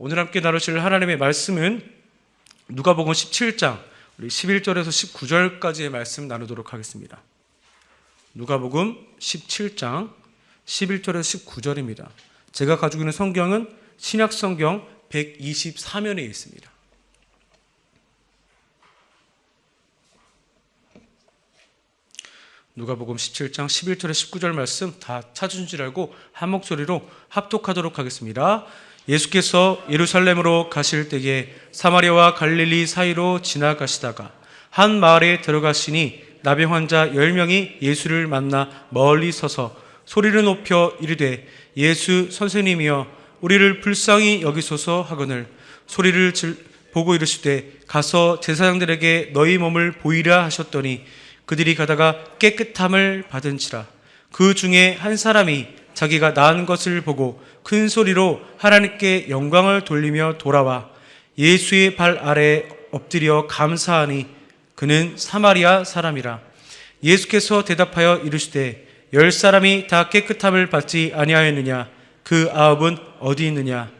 오늘 함께 나누실 하나님의 말씀은 누가복음 17장 우리 11절에서 19절까지의 말씀 나누도록 하겠습니다. 누가복음 17장 11절에서 19절입니다. 제가 가지고 있는 성경은 신약성경 124면에 있습니다. 누가복음 17장 11절에 19절 말씀 다 찾으신 줄 알고 한 목소리로 합독하도록 하겠습니다. 예수께서 예루살렘으로 가실 때에 사마리아와 갈릴리 사이로 지나가시다가 한 마을에 들어가시니 나병 환자 10명이 예수를 만나 멀리 서서 소리를 높여 이르되 예수 선생님이여 우리를 불쌍히 여기소서 하거늘 소리를 보고 이르시되 가서 제사장들에게 너희 몸을 보이라 하셨더니 그들이 가다가 깨끗함을 받은지라. 그 중에 한 사람이 자기가 나은 것을 보고 큰 소리로 하나님께 영광을 돌리며 돌아와 예수의 발 아래 엎드려 감사하니 그는 사마리아 사람이라. 예수께서 대답하여 이르시되 10사람이 다 깨끗함을 받지 아니하였느냐? 그 9은 어디 있느냐?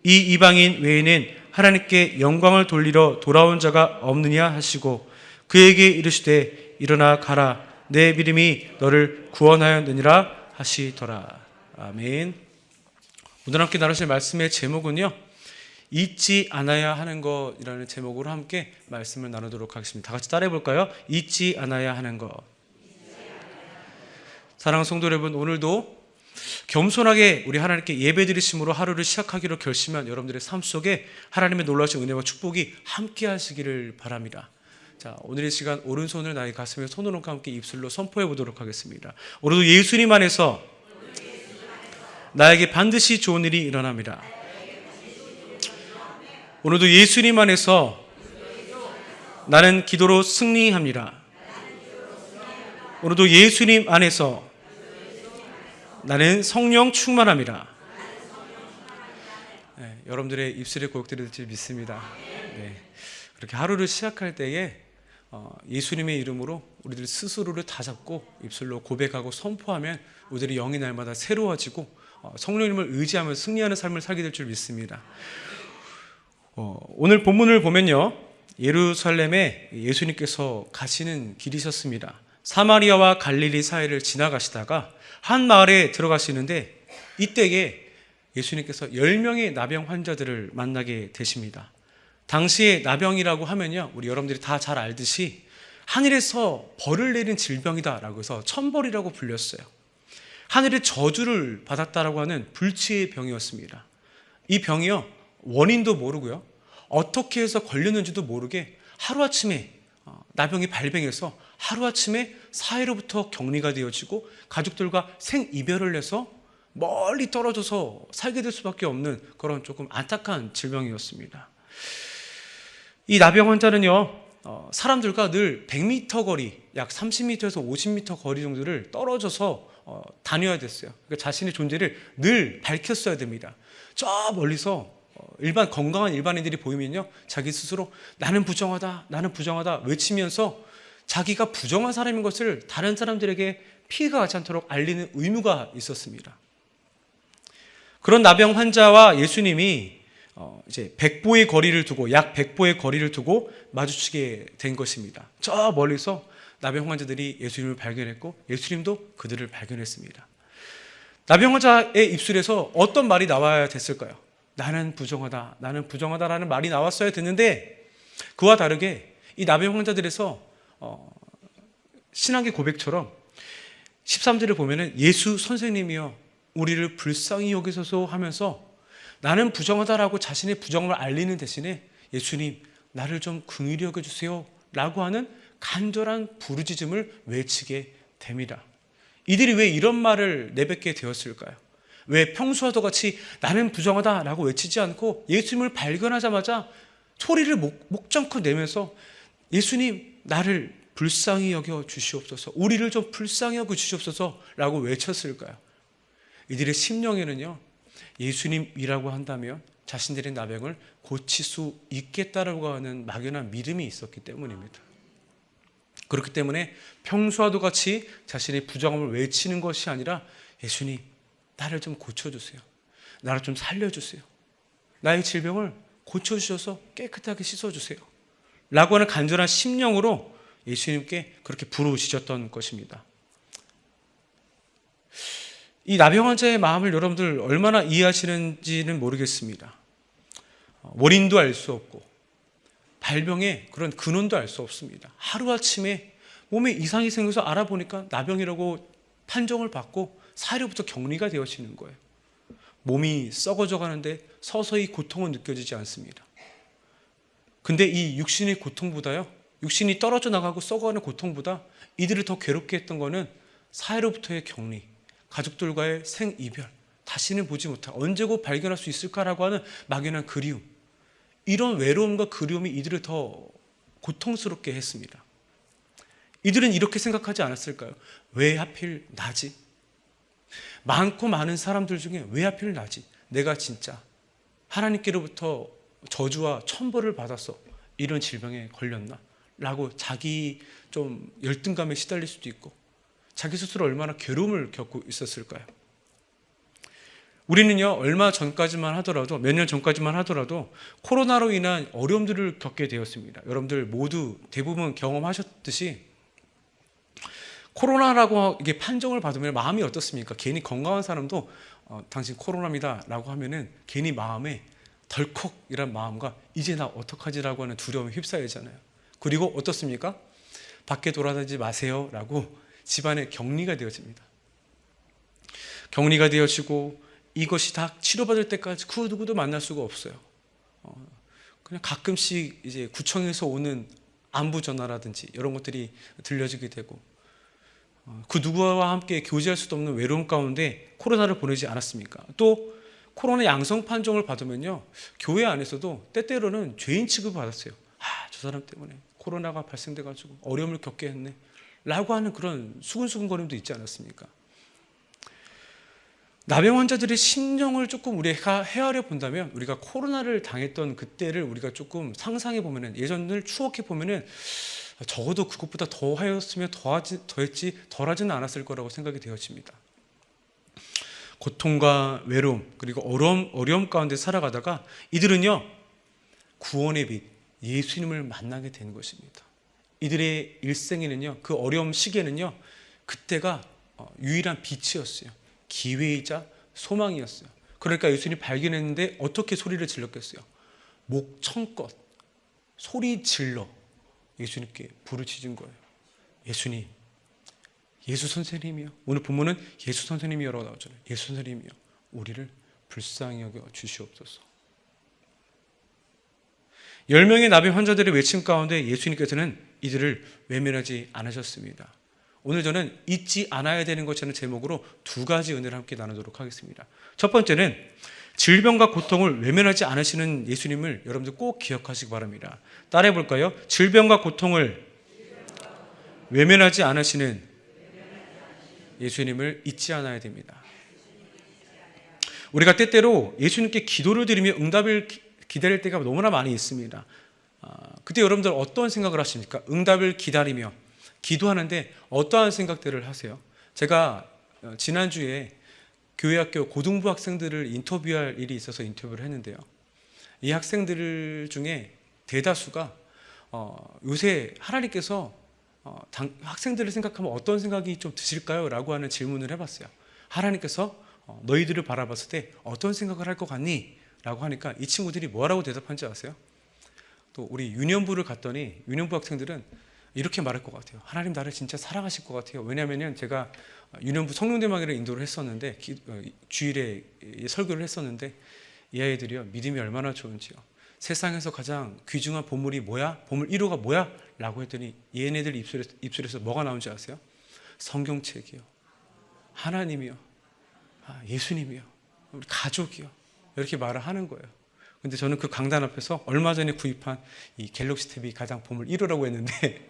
이 이방인 외에는 하나님께 영광을 돌리러 돌아온 자가 없느냐 하시고 그에게 이르시되 일어나 가라 내 믿음이 너를 구원하였느니라 하시더라. 아멘. 오늘 함께 나누실 말씀의 제목은요, 잊지 않아야 하는 것이라는 제목으로 함께 말씀을 나누도록 하겠습니다. 다 같이 따라해 볼까요? 잊지 않아야 하는 것. 사랑하는 성도 여러분, 오늘도 겸손하게 우리 하나님께 예배드리심으로 하루를 시작하기로 결심한 여러분들의 삶 속에 하나님의 놀라우신 은혜와 축복이 함께 하시기를 바랍니다. 자, 오늘의 시간 오른손을 나의 가슴에 손을 얹고 함께 입술로 선포해 보도록 하겠습니다. 오늘도 예수님 안에서 나에게 반드시 좋은 일이 일어납니다. 오늘도 예수님 안에서 나는 기도로 승리합니다. 오늘도 예수님 안에서 나는 성령 충만합니다. 네, 여러분들의 입술의 고백들을 믿습니다. 네, 그렇게 하루를 시작할 때에 예수님의 이름으로 우리들 스스로를 다잡고 입술로 고백하고 선포하면 우리들의 영이 날마다 새로워지고 성령님을 의지하면서 승리하는 삶을 살게 될 줄 믿습니다. 오늘 본문을 보면요, 예루살렘에 예수님께서 가시는 길이셨습니다. 사마리아와 갈릴리 사이를 지나가시다가 한 마을에 들어가시는데 이때에 예수님께서 10명의 나병 환자들을 만나게 되십니다. 당시에 나병이라고 하면요, 우리 여러분들이 다 잘 알듯이 하늘에서 벌을 내린 질병이다라고 해서 천벌이라고 불렸어요. 하늘의 저주를 받았다라고 하는 불치의 병이었습니다. 이 병이요, 원인도 모르고요, 어떻게 해서 걸렸는지도 모르게 하루아침에 나병이 발병해서 하루아침에 사회로부터 격리가 되어지고 가족들과 생이별을 해서 멀리 떨어져서 살게 될 수밖에 없는 그런 조금 안타까운 질병이었습니다. 이 나병 환자는요, 사람들과 늘 100m 거리, 약 30m에서 50m 거리 정도를 떨어져서 다녀야 됐어요. 그러니까 자신의 존재를 늘 밝혔어야 됩니다. 저 멀리서 일반 건강한 일반인들이 보이면요, 자기 스스로 나는 부정하다, 나는 부정하다 외치면서 자기가 부정한 사람인 것을 다른 사람들에게 피해가 가지 않도록 알리는 의무가 있었습니다. 그런 나병 환자와 예수님이 이제 100보의 거리를 두고, 약 100보의 거리를 두고 마주치게 된 것입니다. 저 멀리서 나병 환자들이 예수님을 발견했고 예수님도 그들을 발견했습니다. 나병 환자의 입술에서 어떤 말이 나와야 됐을까요? 나는 부정하다, 나는 부정하다라는 말이 나왔어야 됐는데, 그와 다르게 이 나병 환자들에서 신앙의 고백처럼 13절을 보면은 예수 선생님이여 우리를 불쌍히 여기소서 하면서 나는 부정하다라고 자신의 부정을 알리는 대신에 예수님 나를 좀 긍휼히 여겨주세요 라고 하는 간절한 부르짖음을 외치게 됩니다. 이들이 왜 이런 말을 내뱉게 되었을까요? 왜 평소와도 같이 나는 부정하다라고 외치지 않고 예수님을 발견하자마자 소리를 목전껏 내면서 예수님 나를 불쌍히 여겨 주시옵소서, 우리를 좀 불쌍히 여겨 주시옵소서 라고 외쳤을까요? 이들의 심령에는요, 예수님이라고 한다면 자신들의 나병을 고칠 수 있겠다라고 하는 막연한 믿음이 있었기 때문입니다. 그렇기 때문에 평소와도 같이 자신의 부정함을 외치는 것이 아니라 예수님 나를 좀 고쳐주세요, 나를 좀 살려주세요, 나의 질병을 고쳐주셔서 깨끗하게 씻어주세요. 라고 하는 간절한 심령으로 예수님께 그렇게 부르짖었던 것입니다. 이 나병 환자의 마음을 여러분들 얼마나 이해하시는지는 모르겠습니다. 원인도 알 수 없고 발병의 그런 근원도 알 수 없습니다. 하루아침에 몸에 이상이 생겨서 알아보니까 나병이라고 판정을 받고 사흘부터 격리가 되어지는 거예요. 몸이 썩어져 가는데 서서히 고통은 느껴지지 않습니다. 근데 이 육신의 고통보다요, 육신이 떨어져 나가고 썩어가는 고통보다 이들을 더 괴롭게 했던 거는 사흘부터의 격리, 가족들과의 생이별, 다시는 보지 못할, 언제 곧 발견할 수 있을까라고 하는 막연한 그리움, 이런 외로움과 그리움이 이들을 더 고통스럽게 했습니다. 이들은 이렇게 생각하지 않았을까요? 왜 하필 나지? 많고 많은 사람들 중에 왜 하필 나지? 내가 진짜 하나님께로부터 저주와 천벌을 받아서 이런 질병에 걸렸나? 라고 자기 좀 열등감에 시달릴 수도 있고 자기 스스로 얼마나 괴로움을 겪고 있었을까요? 우리는요, 얼마 전까지만 하더라도, 몇 년 전까지만 하더라도 코로나로 인한 어려움들을 겪게 되었습니다. 여러분들 모두 대부분 경험하셨듯이 코로나라고 이게 판정을 받으면 마음이 어떻습니까? 괜히 건강한 사람도 당신 코로나입니다 라고 하면은 괜히 마음에 덜컥이란 마음과 이제 나 어떡하지라고 하는 두려움에 휩싸이잖아요. 그리고 어떻습니까? 밖에 돌아다니지 마세요 라고 집안에 격리가 되어집니다. 격리가 되어지고 이것이 다 치료받을 때까지 그 누구도 만날 수가 없어요. 그냥 가끔씩 이제 구청에서 오는 안부 전화라든지 이런 것들이 들려지게 되고 그 누구와 함께 교제할 수도 없는 외로움 가운데 코로나를 보내지 않았습니까? 또 코로나 양성 판정을 받으면요, 교회 안에서도 때때로는 죄인 취급을 받았어요. 저 사람 때문에 코로나가 발생돼가지고 어려움을 겪게 했네 라고 하는 그런 수근수근거림도 있지 않았습니까? 나병 환자들의 심정을 조금 우리가 헤아려 본다면 우리가 코로나를 당했던 그때를 우리가 조금 상상해 보면은, 예전을 추억해 보면은 적어도 그것보다 더 하였으면 더했지 덜하지는 않았을 거라고 생각이 되어집니다. 고통과 외로움 그리고 어려움 가운데 살아가다가 이들은요, 구원의 빛 예수님을 만나게 된 것입니다. 이들의 일생에는요, 그 어려움 시기에는요, 그때가 유일한 빛이었어요. 기회이자 소망이었어요. 그러니까 예수님이 발견했는데 어떻게 소리를 질렀겠어요? 목청껏 소리 질러 예수님께 부르짖은 거예요. 예수님, 예수 선생님이요. 오늘 본문은 예수 선생님이라고 나오잖아요. 예수 선생님이요, 우리를 불쌍히 여겨 주시옵소서. 10명의 나병 환자들의 외침 가운데 예수님께서는 이들을 외면하지 않으셨습니다. 오늘 저는 잊지 않아야 되는 것이라는 제목으로 두 가지 은혜를 함께 나누도록 하겠습니다. 첫 번째는 질병과 고통을 외면하지 않으시는 예수님을 여러분들 꼭 기억하시기 바랍니다. 따라해 볼까요? 질병과 고통을 외면하지 않으시는 예수님을 잊지 않아야 됩니다. 우리가 때때로 예수님께 기도를 드리며 응답을 기다릴 때가 너무나 많이 있습니다. 그때 여러분들 어떤 생각을 하십니까? 응답을 기다리며 기도하는데 어떠한 생각들을 하세요? 제가 지난주에 교회학교 고등부 학생들을 인터뷰할 일이 있어서 인터뷰를 했는데요, 이 학생들 중에 대다수가 요새 하나님께서 학생들을 생각하면 어떤 생각이 좀 드실까요? 라고 하는 질문을 해봤어요. 하나님께서 너희들을 바라봤을 때 어떤 생각을 할 것 같니? 라고 하니까 이 친구들이 뭐라고 대답한지 아세요? 또 우리 유년부를 갔더니 유년부 학생들은 이렇게 말할 것 같아요. 하나님 나를 진짜 사랑하실 것 같아요. 왜냐하면 제가 유년부 성령대망회를 인도를 했었는데 주일에 설교를 했었는데 이 아이들이요, 믿음이 얼마나 좋은지요. 세상에서 가장 귀중한 보물이 뭐야? 보물 1호가 뭐야? 라고 했더니 얘네들 입술에서 뭐가 나온지 아세요? 성경책이요, 하나님이요, 예수님이요, 우리 가족이요, 이렇게 말을 하는 거예요. 근데 저는 그 강단 앞에서 얼마 전에 구입한 이 갤럭시 탭이 가장 보물 1호라고 했는데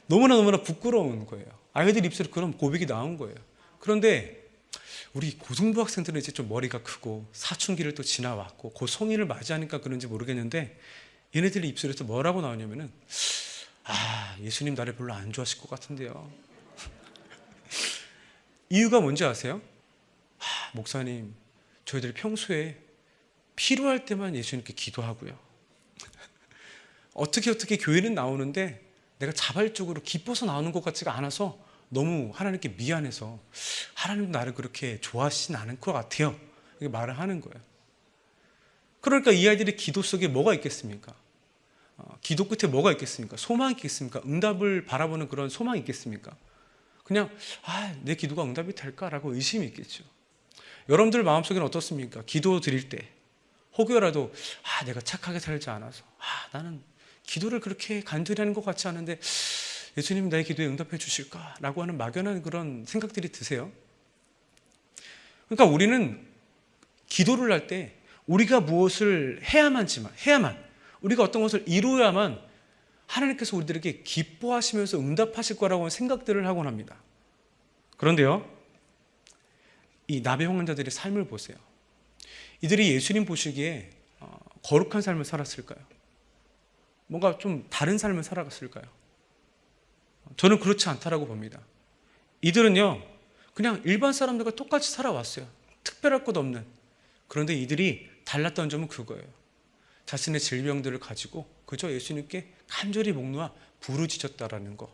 너무나 부끄러운 거예요. 아이들 입술에 그런 고백이 나온 거예요. 그런데 우리 고등부 학생들은 이제 좀 머리가 크고 사춘기를 또 지나왔고 그 성인을 맞이하니까 그런지 모르겠는데 얘네들 입술에서 뭐라고 나오냐면은 예수님 나를 별로 안 좋아하실 것 같은데요. 이유가 뭔지 아세요? 목사님, 저희들이 평소에 필요할 때만 예수님께 기도하고요. 어떻게 교회는 나오는데 내가 자발적으로 기뻐서 나오는 것 같지가 않아서 너무 하나님께 미안해서 하나님도 나를 그렇게 좋아하시진 않을 것 같아요. 이렇게 말을 하는 거예요. 그러니까 이 아이들의 기도 속에 뭐가 있겠습니까? 기도 끝에 뭐가 있겠습니까? 소망이 있겠습니까? 응답을 바라보는 그런 소망이 있겠습니까? 그냥 내 기도가 응답이 될까라고 의심이 있겠죠. 여러분들 마음속에는 어떻습니까? 기도 드릴 때 혹여라도 내가 착하게 살지 않아서 나는 기도를 그렇게 간절히 하는 것 같지 않은데 예수님 나의 기도에 응답해 주실까라고 하는 막연한 그런 생각들이 드세요. 그러니까 우리는 기도를 할 때 우리가 무엇을 해야만 우리가 어떤 것을 이루어야만 하나님께서 우리들에게 기뻐하시면서 응답하실 거라고 생각들을 하곤 합니다. 그런데요, 이 나베 형제들의 삶을 보세요. 이들이 예수님 보시기에 거룩한 삶을 살았을까요? 뭔가 좀 다른 삶을 살아갔을까요? 저는 그렇지 않다라고 봅니다. 이들은요, 그냥 일반 사람들과 똑같이 살아왔어요. 특별할 것 없는. 그런데 이들이 달랐던 점은 그거예요. 자신의 질병들을 가지고 그저 예수님께 간절히 목 놓아 부르짖었다라는 거.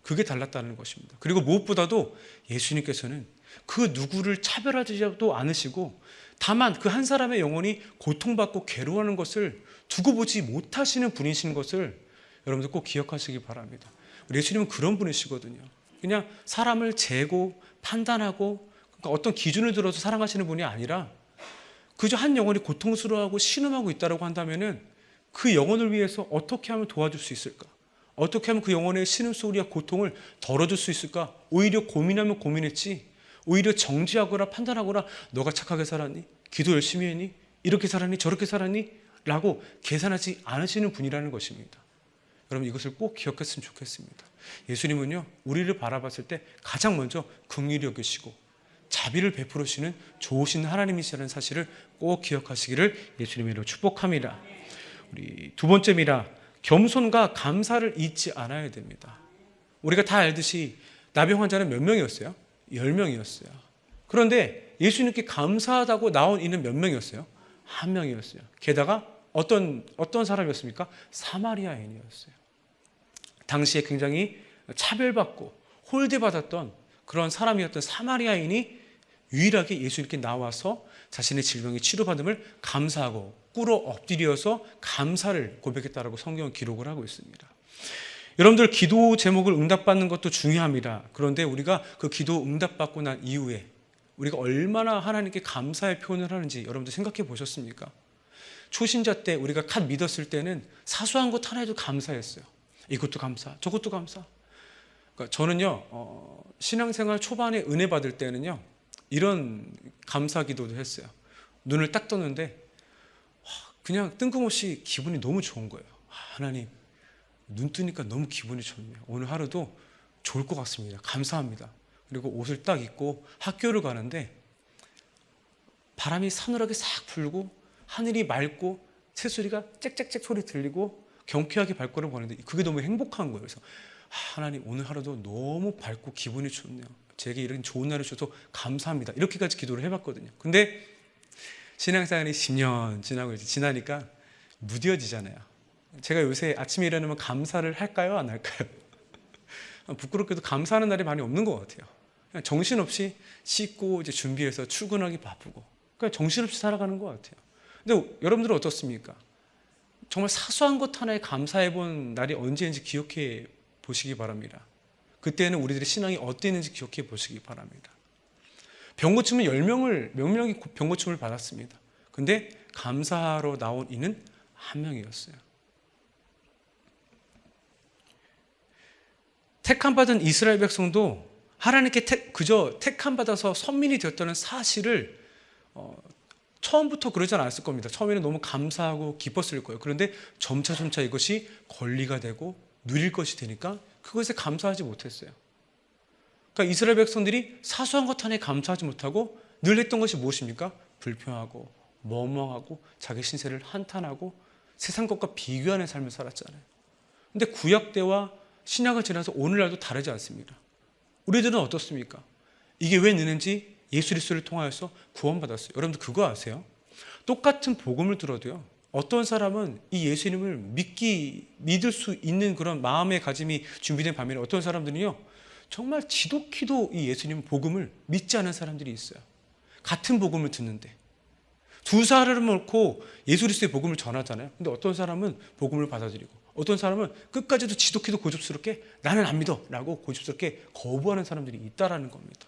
그게 달랐다는 것입니다. 그리고 무엇보다도 예수님께서는 그 누구를 차별하지도 않으시고 다만 그 한 사람의 영혼이 고통받고 괴로워하는 것을 두고 보지 못하시는 분이신 것을 여러분들 꼭 기억하시기 바랍니다. 예수님은 그런 분이시거든요. 그냥 사람을 재고 판단하고 그러니까 어떤 기준을 들어서 사랑하시는 분이 아니라 그저 한 영혼이 고통스러워하고 신음하고 있다고 한다면은 그 영혼을 위해서 어떻게 하면 도와줄 수 있을까? 어떻게 하면 그 영혼의 신음소리와 고통을 덜어줄 수 있을까? 오히려 고민하면 고민했지 오히려 정지하거나 판단하거나 너가 착하게 살았니? 기도 열심히 했니? 이렇게 살았니? 저렇게 살았니? 라고 계산하지 않으시는 분이라는 것입니다. 여러분 이것을 꼭 기억했으면 좋겠습니다. 예수님은요 우리를 바라봤을 때 가장 먼저 긍휼히 여기시고 자비를 베풀으시는 좋으신 하나님이시라는 사실을 꼭 기억하시기를 예수님의 이름으로 축복합니다. 우리 두 번째 미라, 겸손과 감사를 잊지 않아야 됩니다. 우리가 다 알듯이 나병 환자는 몇 명이었어요? 10명이었어요. 그런데 예수님께 감사하다고 나온 이는 몇 명이었어요? 1명이었어요. 게다가 어떤 사람이었습니까? 사마리아인이었어요. 당시에 굉장히 차별받고 홀대받았던 그런 사람이었던 사마리아인이 유일하게 예수님께 나와서 자신의 질병이 치료받음을 감사하고 꿇어 엎드려서 감사를 고백했다라고 성경은 기록을 하고 있습니다. 여러분들 기도 제목을 응답받는 것도 중요합니다. 그런데 우리가 그 기도 응답받고 난 이후에 우리가 얼마나 하나님께 감사의 표현을 하는지 여러분들 생각해 보셨습니까? 초신자 때 우리가 갓 믿었을 때는 사소한 것 하나에도 감사했어요. 이것도 감사, 저것도 감사. 그러니까 저는요 신앙생활 초반에 은혜 받을 때는요 이런 감사 기도도 했어요. 눈을 딱 떴는데 그냥 뜬금없이 기분이 너무 좋은 거예요. 하나님 눈 뜨니까 너무 기분이 좋네요. 오늘 하루도 좋을 것 같습니다. 감사합니다. 그리고 옷을 딱 입고 학교를 가는데 바람이 서늘하게 싹 불고 하늘이 맑고 새소리가 짹짹짹 소리 들리고 경쾌하게 발걸음 거는데 그게 너무 행복한 거예요. 그래서 하나님 오늘 하루도 너무 밝고 기분이 좋네요. 제게 이런 좋은 날을 주셔서 감사합니다. 이렇게까지 기도를 해봤거든요. 근데 신앙생활이 10년 지나니까 무뎌지잖아요. 제가 요새 아침에 일어나면 감사를 할까요? 안 할까요? 부끄럽게도 감사하는 날이 많이 없는 것 같아요. 그냥 정신없이 씻고 이제 준비해서 출근하기 바쁘고 그냥 정신없이 살아가는 것 같아요. 근데 여러분들은 어떻습니까? 정말 사소한 것 하나에 감사해 본 날이 언제인지 기억해 보시기 바랍니다. 그때는 우리들의 신앙이 어땠는지 기억해 보시기 바랍니다. 병 고침은 몇 명이 병 고침을 받았습니다. 근데 감사하러 나온 이는 1명이었어요. 택함받은 이스라엘 백성도 하나님께 그저 택함받아서 선민이 되었다는 사실을 처음부터 그러지 않았을 겁니다. 처음에는 너무 감사하고 기뻤을 거예요. 그런데 점차 이것이 권리가 되고 누릴 것이 되니까 그것에 감사하지 못했어요. 그러니까 이스라엘 백성들이 사소한 것 하나에 감사하지 못하고 늘 했던 것이 무엇입니까? 불평하고 머멍하고 자기 신세를 한탄하고 세상 것과 비교하는 삶을 살았잖아요. 근데 구약 때와 신약을 지나서 오늘날도 다르지 않습니다. 우리들은 어떻습니까? 이게 왜 느는지 예수 그리스도를 통하여서 구원받았어요. 여러분들 그거 아세요? 똑같은 복음을 들어도요, 어떤 사람은 이 예수님을 믿을 수 있는 그런 마음의 가짐이 준비된 반면에 어떤 사람들은요, 정말 지독히도 이 예수님 복음을 믿지 않은 사람들이 있어요. 같은 복음을 듣는데 두 사람을 놓고 예수 그리스도의 복음을 전하잖아요. 근데 어떤 사람은 복음을 받아들이고 어떤 사람은 끝까지도 지독히도 고집스럽게 나는 안 믿어 라고 고집스럽게 거부하는 사람들이 있다라는 겁니다.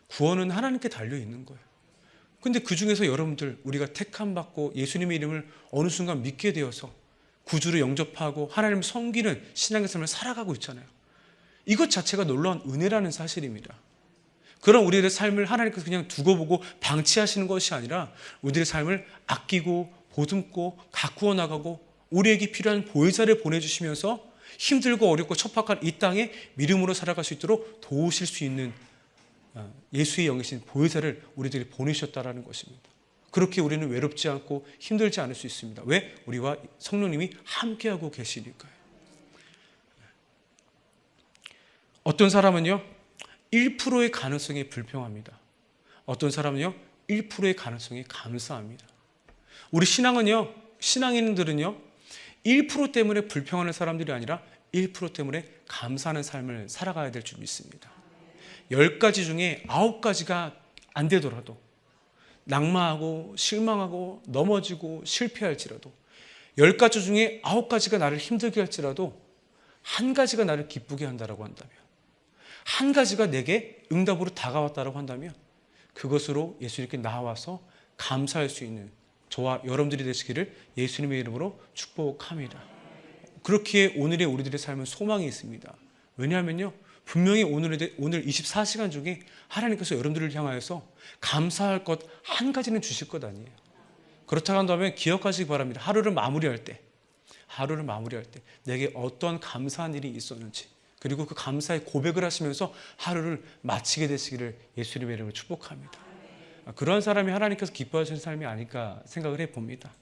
구원은 하나님께 달려있는 거예요. 근데 그 중에서 여러분들, 우리가 택함받고 예수님의 이름을 어느 순간 믿게 되어서 구주를 영접하고 하나님을 섬기는 신앙의 삶을 살아가고 있잖아요. 이것 자체가 놀라운 은혜라는 사실입니다. 그런 우리들의 삶을 하나님께서 그냥 두고 보고 방치하시는 것이 아니라 우리들의 삶을 아끼고 보듬고 가꾸어 나가고 우리에게 필요한 보혜사를 보내주시면서 힘들고 어렵고 척박한 이 땅에 믿음으로 살아갈 수 있도록 도우실 수 있는 예수의 영이신 보혜사를 우리들이 보내셨다라는 것입니다. 그렇게 우리는 외롭지 않고 힘들지 않을 수 있습니다. 왜? 우리와 성령님이 함께하고 계시니까요. 어떤 사람은요 1%의 가능성이 불평합니다. 어떤 사람은요 1%의 가능성이 감사합니다. 우리 신앙인들은요 1% 때문에 불평하는 사람들이 아니라 1% 때문에 감사하는 삶을 살아가야 될 줄 믿습니다. 10가지 중에 9가지가 안 되더라도, 낙마하고 실망하고 넘어지고 실패할지라도, 10가지 중에 9가지가 나를 힘들게 할지라도 한 가지가 나를 기쁘게 한다라고 한다면, 한 가지가 내게 응답으로 다가왔다라고 한다면 그것으로 예수님께 나와서 감사할 수 있는 저와 여러분들이 되시기를 예수님의 이름으로 축복합니다. 그렇기에 오늘의 우리들의 삶은 소망이 있습니다. 왜냐하면요 분명히 오늘 24시간 중에 하나님께서 여러분들을 향하여서 감사할 것 한 가지는 주실 것 아니에요. 그렇다고 한다면 기억하시기 바랍니다. 하루를 마무리할 때 내게 어떤 감사한 일이 있었는지, 그리고 그 감사의 고백을 하시면서 하루를 마치게 되시기를 예수님의 이름으로 축복합니다. 그러한 사람이 하나님께서 기뻐하시는 삶이 아닐까 생각을 해봅니다.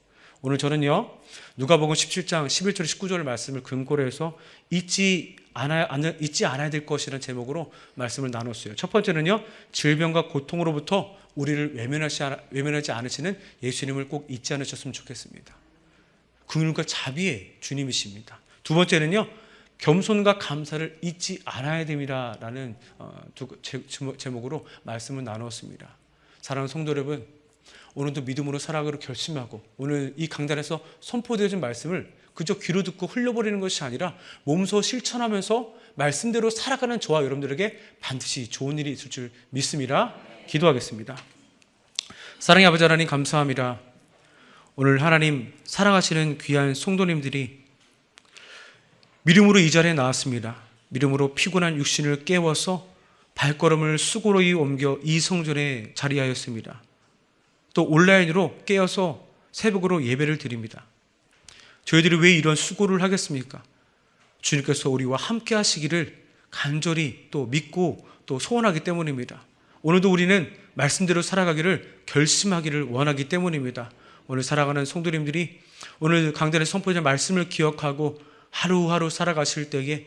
오늘 저는요 누가복음 17장 11절 19절 말씀을 근거로 해서 잊지 않아야 될 것이라는 제목으로 말씀을 나눴어요. 첫 번째는요 질병과 고통으로부터 우리를 외면하지 않으시는 예수님을 꼭 잊지 않으셨으면 좋겠습니다. 긍휼과 자비의 주님이십니다. 두 번째는요 겸손과 감사를 잊지 않아야 됩니다라는 제목으로 말씀을 나누었습니다. 사랑하는 성도 여러분, 오늘도 믿음으로 살아가기로 결심하고 오늘 이 강단에서 선포되어진 말씀을 그저 귀로 듣고 흘려버리는 것이 아니라 몸소 실천하면서 말씀대로 살아가는 저와 여러분들에게 반드시 좋은 일이 있을 줄 믿습니다. 기도하겠습니다. 사랑의 아버지 하나님 감사합니다. 오늘 하나님 사랑하시는 귀한 성도님들이 믿음으로 이 자리에 나왔습니다. 믿음으로 피곤한 육신을 깨워서 발걸음을 수고로이 옮겨 이 성전에 자리하였습니다. 또 온라인으로 깨어서 새벽으로 예배를 드립니다. 저희들이 왜 이런 수고를 하겠습니까? 주님께서 우리와 함께 하시기를 간절히 또 믿고 또 소원하기 때문입니다. 오늘도 우리는 말씀대로 살아가기를 결심하기를 원하기 때문입니다. 오늘 살아가는 성도님들이 오늘 강단에 선포된 말씀을 기억하고 하루하루 살아가실 때에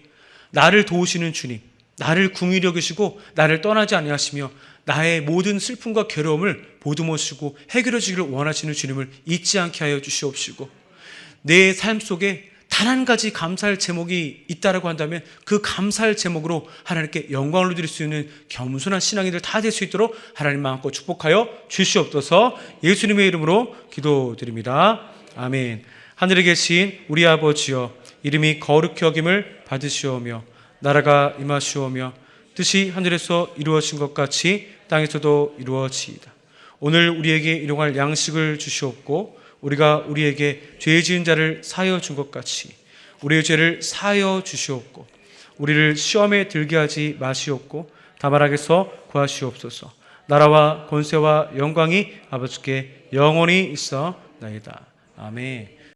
나를 도우시는 주님, 나를 긍휼히 여기시고 나를 떠나지 아니하시며 나의 모든 슬픔과 괴로움을 보듬어주시고 해결해 주기를 원하시는 주님을 잊지 않게 하여 주시옵시고, 내 삶 속에 단 한 가지 감사할 제목이 있다라고 한다면 그 감사할 제목으로 하나님께 영광을 드릴 수 있는 겸손한 신앙인들 다 될 수 있도록 하나님 마음껏 축복하여 주시옵소서. 예수님의 이름으로 기도드립니다. 아멘. 하늘에 계신 우리 아버지여, 이름이 거룩히 여김을 받으시오며 나라가 임하시오며 뜻이 하늘에서 이루어진 것 같이 땅에서도 이루어지이다. 오늘 우리에게 일용할 양식을 주시옵고 우리가 우리에게 죄 지은 자를 사하여 준 것 같이 우리의 죄를 사하여 주시옵고 우리를 시험에 들게 하지 마시옵고 다만 악에서 구하시옵소서. 나라와 권세와 영광이 아버지께 영원히 있어나이다. 아멘.